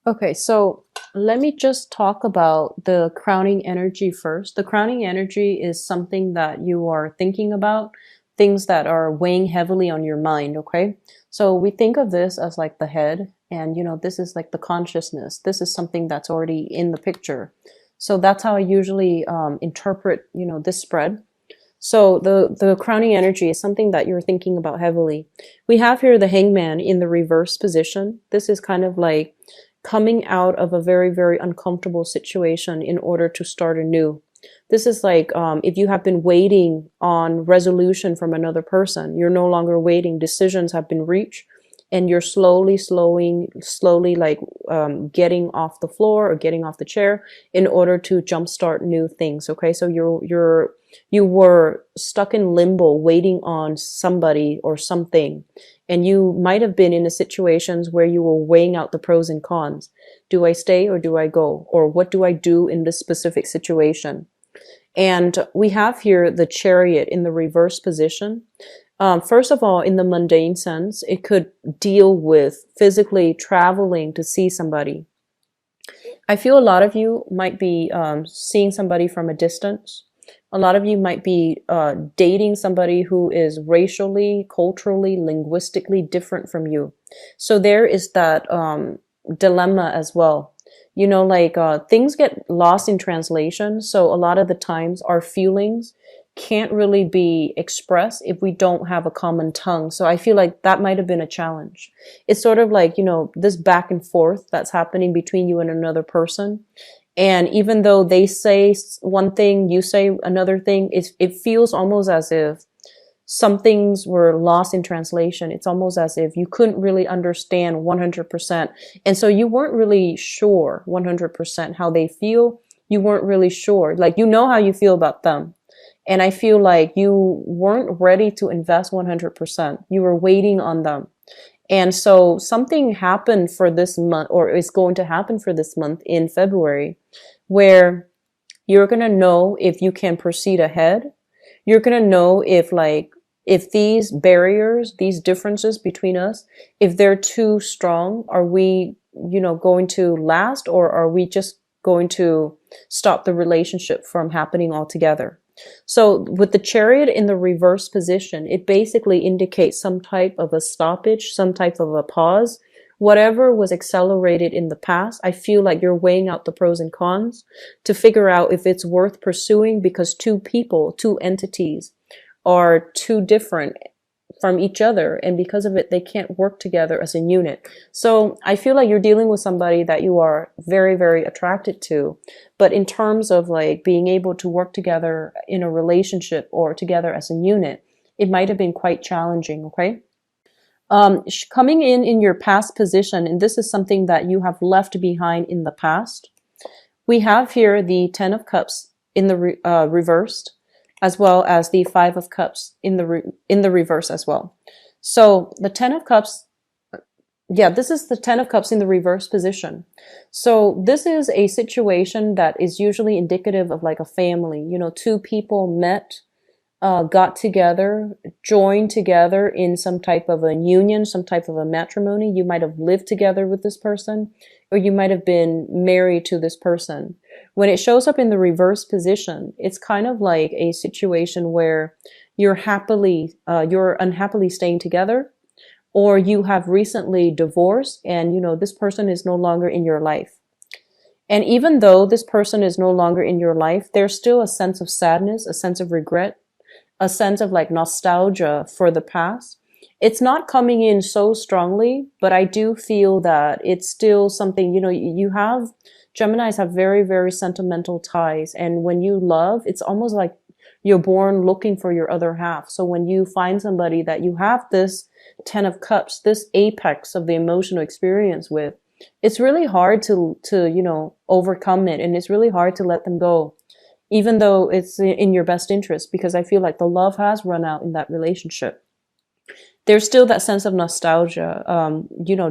Okay, so let me just talk about the crowning energy first. The crowning energy is something that you are thinking about, things that are weighing heavily on your mind, okay? So we think of this as like the head, and this is like the consciousness. This is something that's already in the picture. So that's how I usually interpret, this spread. So the crowning energy is something that you're thinking about heavily. We have here the hangman in the reverse position. This is kind of like coming out of a very, very uncomfortable situation in order to start anew. This is like if you have been waiting on resolution from another person, you're no longer waiting. Decisions have been reached, and you're slowly like getting off the floor or getting off the chair in order to jumpstart new things. Okay, so you were stuck in limbo waiting on somebody or something, and you might have been in a situations where you were weighing out the pros and cons. Do I stay or do I go? Or what do I do in this specific situation? And we have here the chariot in the reverse position. First of all, in the mundane sense, it could deal with physically traveling to see somebody. I feel a lot of you might be seeing somebody from a distance. A lot of you might be dating somebody who is racially, culturally, linguistically different from you. So there is that dilemma as well. Like things get lost in translation. So a lot of the times our feelings can't really be expressed if we don't have a common tongue. So I feel like that might have been a challenge. It's sort of like, this back and forth that's happening between you and another person. And even though they say one thing, you say another thing, it feels almost as if some things were lost in translation. It's almost as if you couldn't really understand 100%. And so you weren't really sure 100% how they feel. You weren't really sure. Like, how you feel about them. And I feel like you weren't ready to invest 100%. You were waiting on them. And so something happened for this month, or is going to happen for this month in February, where you're going to know if you can proceed ahead. You're going to know if these barriers, these differences between us, if they're too strong, are we, going to last, or are we just going to stop the relationship from happening altogether? So with the chariot in the reverse position, it basically indicates some type of a stoppage, some type of a pause. Whatever was accelerated in the past, I feel like you're weighing out the pros and cons to figure out if it's worth pursuing, because two people, two entities are too different from each other, and because of it they can't work together as a unit. So I feel like you're dealing with somebody that you are very, very attracted to, but in terms of like being able to work together in a relationship or together as a unit, it might have been quite challenging. Okay, coming in your past position, and this is something that you have left behind in the past, we have here the 10 of cups in the reversed, as well as the 5 of cups in the reverse as well. So the 10 of cups, yeah, this is the 10 of cups in the reverse position. So this is a situation that is usually indicative of like a family. Two people met, got together, joined together in some type of a union, some type of a matrimony. You might have lived together with this person, or you might have been married to this person. When it shows up in the reverse position, it's kind of like a situation where you're unhappily staying together, or you have recently divorced and, this person is no longer in your life. And even though this person is no longer in your life, there's still a sense of sadness, a sense of regret, a sense of like nostalgia for the past. It's not coming in so strongly, but I do feel that it's still something, Geminis have very, very sentimental ties. And when you love, it's almost like you're born looking for your other half. So when you find somebody that you have this 10 of cups, this apex of the emotional experience with, it's really hard to overcome it. And it's really hard to let them go, even though it's in your best interest, because I feel like the love has run out in that relationship. There's still that sense of nostalgia,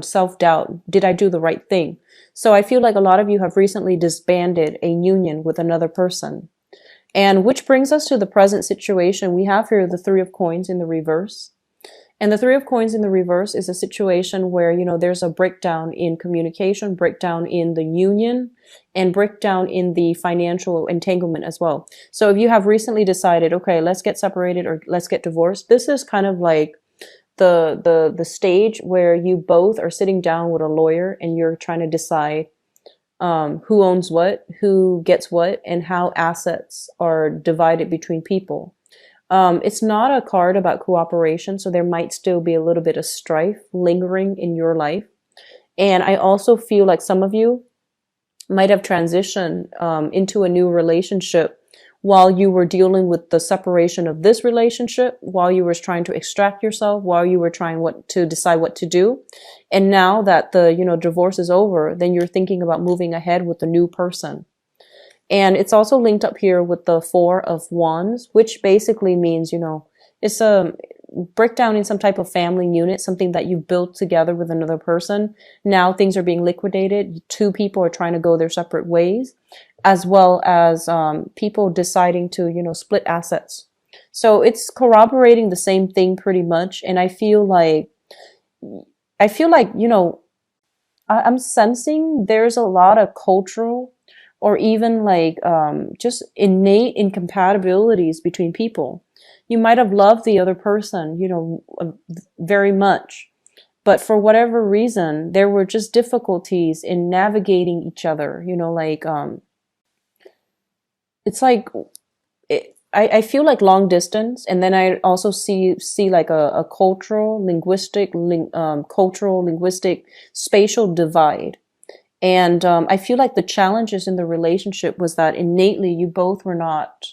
self-doubt. Did I do the right thing? So I feel like a lot of you have recently disbanded a union with another person. And which brings us to the present situation. We have here the 3 of coins in the reverse. And the Three of Coins in the reverse is a situation where, there's a breakdown in communication, breakdown in the union, and breakdown in the financial entanglement as well. So if you have recently decided, okay, let's get separated or let's get divorced, this is kind of like the stage where you both are sitting down with a lawyer and you're trying to decide who owns what, who gets what, and how assets are divided between people. It's not a card about cooperation, so there might still be a little bit of strife lingering in your life. And I also feel like some of you might have transitioned into a new relationship while you were dealing with the separation of this relationship, while you were trying to extract yourself, while you were trying to decide what to do. And now that the, divorce is over, then you're thinking about moving ahead with a new person. And it's also linked up here with the Four of Wands, which basically means, it's a breakdown in some type of family unit, something that you've built together with another person. Now things are being liquidated. Two people are trying to go their separate ways, as well as people deciding to, split assets. So it's corroborating the same thing pretty much. And I feel like, I'm sensing there's a lot of cultural or even like just innate incompatibilities between people. You might have loved the other person, very much, but for whatever reason, there were just difficulties in navigating each other, it's like, I feel like long distance. And then I also see like a cultural, linguistic, spatial divide. And I feel like the challenges in the relationship was that innately you both were not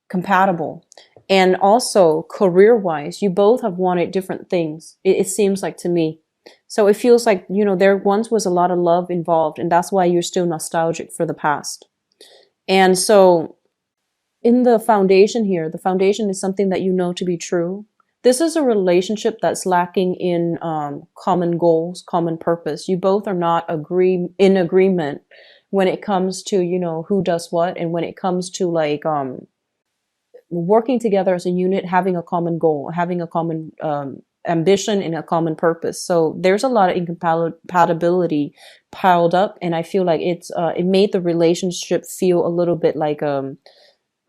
compatible. And also career-wise, you both have wanted different things. It seems like to me. So it feels like, there once was a lot of love involved, and that's why you're still nostalgic for the past. And so in the foundation here, the foundation is something that you know to be true. This is a relationship that's lacking in common goals, common purpose. You both are not in agreement when it comes to, who does what, and when it comes to like working together as a unit, having a common goal, having a common ambition and a common purpose. So there's a lot of incompatibility piled up, and I feel like it made the relationship feel a little bit like an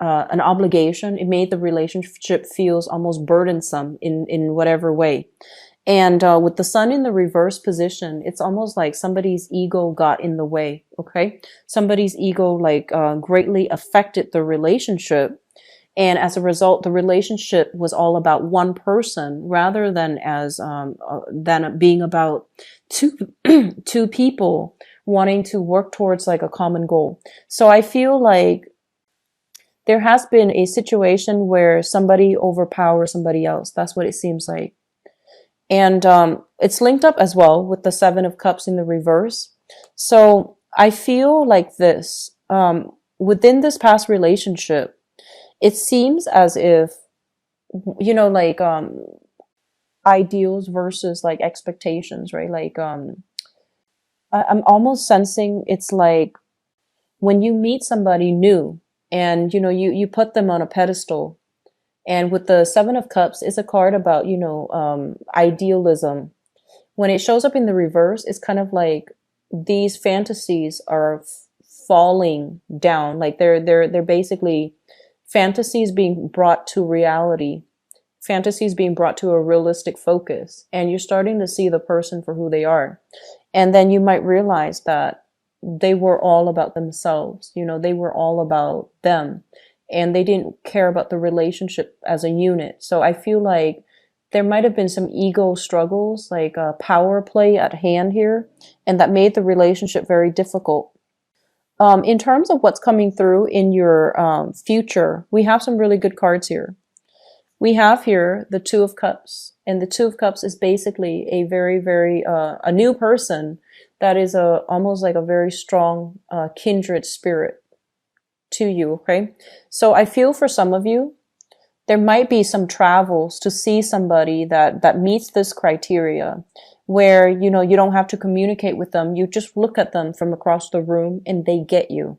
obligation. It made the relationship feels almost burdensome in whatever way. And with the sun in the reverse position, it's almost like somebody's ego got in the way. Okay, somebody's ego like greatly affected the relationship. And as a result, the relationship was all about one person rather than than being about two people wanting to work towards like a common goal. So I feel like there has been a situation where somebody overpowers somebody else. That's what it seems like. And it's linked up as well with the Seven of Cups in the reverse. So I feel like this, within this past relationship, it seems as if, like ideals versus like expectations, right? Like I'm almost sensing it's like when you meet somebody new and, you put them on a pedestal. And with the Seven of Cups, it's a card about, idealism. When it shows up in the reverse, it's kind of like these fantasies are falling down. Like they're basically fantasies being brought to reality, fantasies being brought to a realistic focus, and you're starting to see the person for who they are. And then you might realize that they were all about themselves, they were all about them, and they didn't care about the relationship as a unit. So I feel like there might have been some ego struggles, like a power play at hand here, and that made the relationship very difficult. In terms of what's coming through in your future, we have some really good cards here. We have here the Two of Cups, and the Two of Cups is basically a very, very, a new person that is almost like a very strong kindred spirit to you, okay? So I feel for some of you, there might be some travels to see somebody that meets this criteria, where, you don't have to communicate with them. You just look at them from across the room and they get you.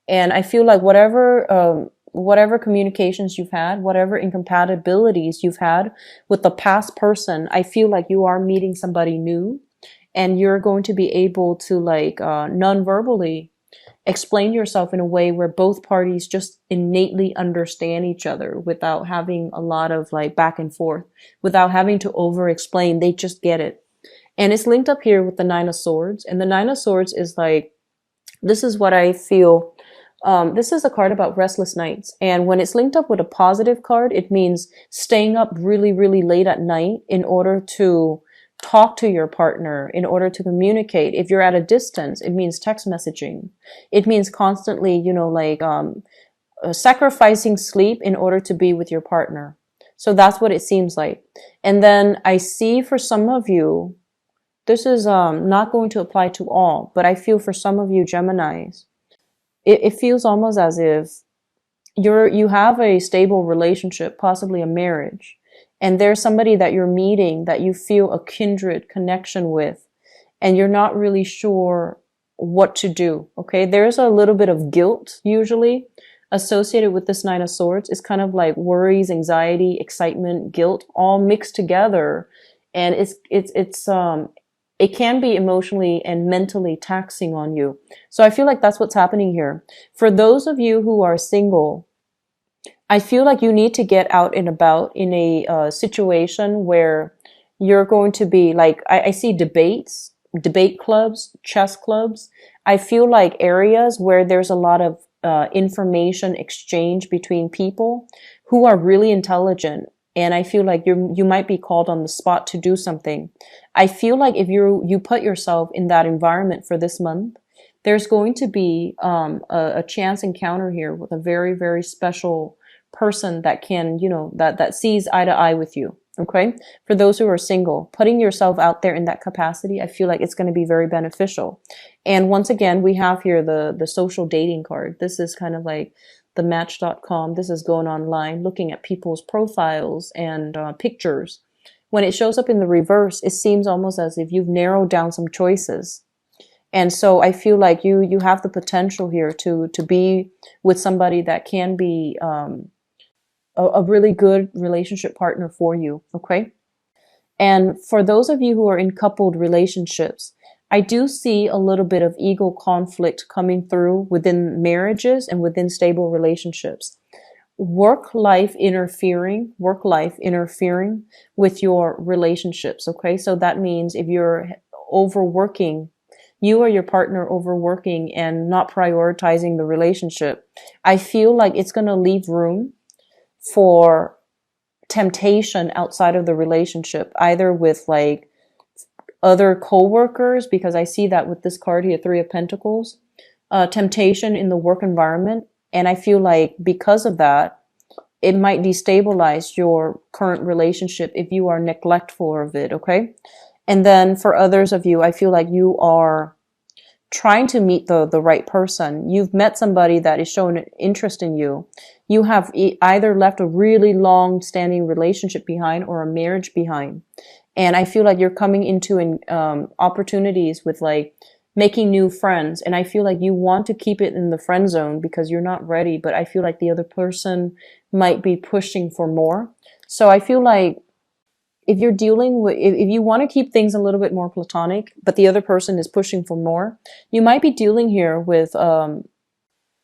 And I feel like whatever whatever communications you've had, whatever incompatibilities you've had with the past person, I feel like you are meeting somebody new, and you're going to be able to like non-verbally explain yourself in a way where both parties just innately understand each other without having a lot of like back and forth, without having to over explain. They just get it. And it's linked up here with the Nine of Swords. And the Nine of Swords is like, this is what I feel. This is a card about restless nights. And when it's linked up with a positive card, it means staying up really, really late at night in order to talk to your partner, in order to communicate. If you're at a distance, it means text messaging. It means constantly, like sacrificing sleep in order to be with your partner. So that's what it seems like. And then I see for some of you, this is not going to apply to all, but I feel for some of you Geminis, it feels almost as if you have a stable relationship, possibly a marriage, and there's somebody that you're meeting that you feel a kindred connection with, and you're not really sure what to do. Okay, there's a little bit of guilt usually associated with this Nine of Swords. It's kind of like worries, anxiety, excitement, guilt, all mixed together, and it can be emotionally and mentally taxing on you. So I feel like that's what's happening here. For those of you who are single, I feel like you need to get out and about in a situation where you're going to be like, I see debates, debate clubs, chess clubs. I feel like areas where there's a lot of information exchange between people who are really intelligent. And I feel like you might be called on the spot to do something. I feel like if you put yourself in that environment for this month, there's going to be a chance encounter here with a very, very special person that can, that sees eye to eye with you. Okay. For those who are single, putting yourself out there in that capacity, I feel like it's going to be very beneficial. And once again, we have here the social dating card. This is kind of like the match.com. This is going online, looking at people's profiles and pictures. When it shows up in the reverse, it seems almost as if you've narrowed down some choices. And so I feel like you have the potential here to be with somebody that can be a really good relationship partner for you. Okay. And for those of you who are in coupled relationships, I do see a little bit of ego conflict coming through within marriages and within stable relationships. Work life interfering with your relationships. Okay. So that means if you're overworking, you or your partner overworking and not prioritizing the relationship, I feel like it's going to leave room for temptation outside of the relationship, either with like other co-workers, because I see that with this card here, Three of Pentacles, temptation in the work environment. And I feel like because of that, it might destabilize your current relationship if you are neglectful of it. Okay. And then for others of you, I feel like you are trying to meet the right person. You've met somebody that is showing an interest in you. You have either left a really long standing relationship behind or a marriage behind. And I feel like you're coming into opportunities with like making new friends. And I feel like you want to keep it in the friend zone because you're not ready. But I feel like the other person might be pushing for more. So I feel like if you're dealing with, if you want to keep things a little bit more platonic, but the other person is pushing for more, you might be dealing here with a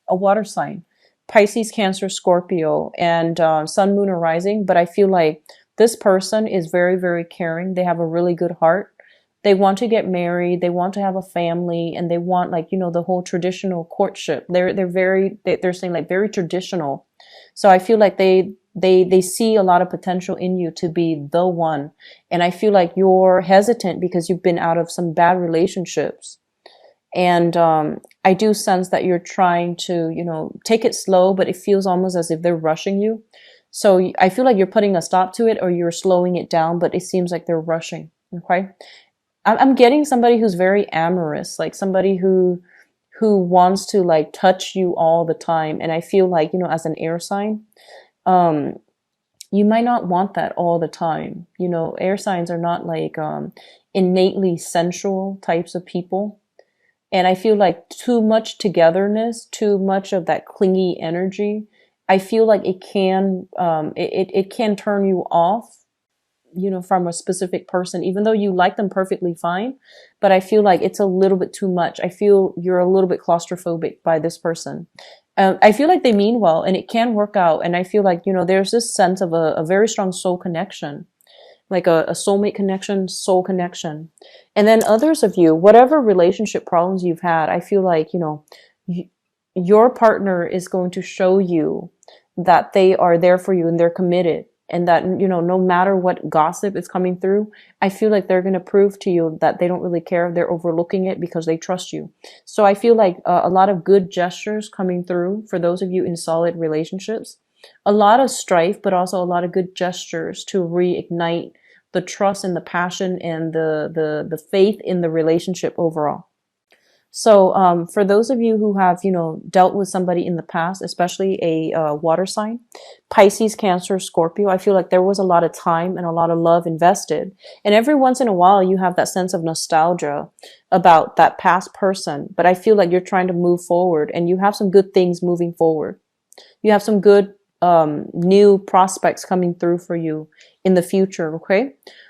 water sign, Pisces, Cancer, Scorpio, and Sun, Moon, or Rising. But I feel like this person is very, very caring. They have a really good heart. They want to get married. They want to have a family, and they want like, the whole traditional courtship. They're saying like very traditional. So I feel like they see a lot of potential in you to be the one. And I feel like you're hesitant because you've been out of some bad relationships. And I do sense that you're trying to, take it slow, but it feels almost as if they're rushing you. So I feel like you're putting a stop to it or you're slowing it down, but it seems like they're rushing. Okay. I'm getting somebody who's very amorous, like somebody who wants to like touch you all the time. And I feel like, as an air sign, you might not want that all the time. Air signs are not like innately sensual types of people. And I feel like too much togetherness, too much of that clingy energy, I feel like it can it can turn you off, you know, from a specific person, even though you like them perfectly fine. But I feel like it's a little bit too much. I feel you're a little bit claustrophobic by this person. I feel like they mean well and it can work out. And I feel like, you know, there's this sense of a very strong soul connection, like a soulmate connection, soul connection. And then others of you, whatever relationship problems you've had, I feel like, you know, your partner is going to show you that they are there for you and they're committed, and that, you know, no matter what gossip is coming through, I feel like they're going to prove to you that they don't really care. They're overlooking it because they trust you. So I feel like a lot of good gestures coming through for those of you in solid relationships, a lot of strife, but also a lot of good gestures to reignite the trust and the passion and the faith in the relationship overall. So, for those of you who have, you know, dealt with somebody in the past, especially a water sign, Pisces, Cancer, Scorpio, I feel like there was a lot of time and a lot of love invested. And every once in a while, you have that sense of nostalgia about that past person. But I feel like you're trying to move forward and you have some good things moving forward. You have some good new prospects coming through for you in the future, okay?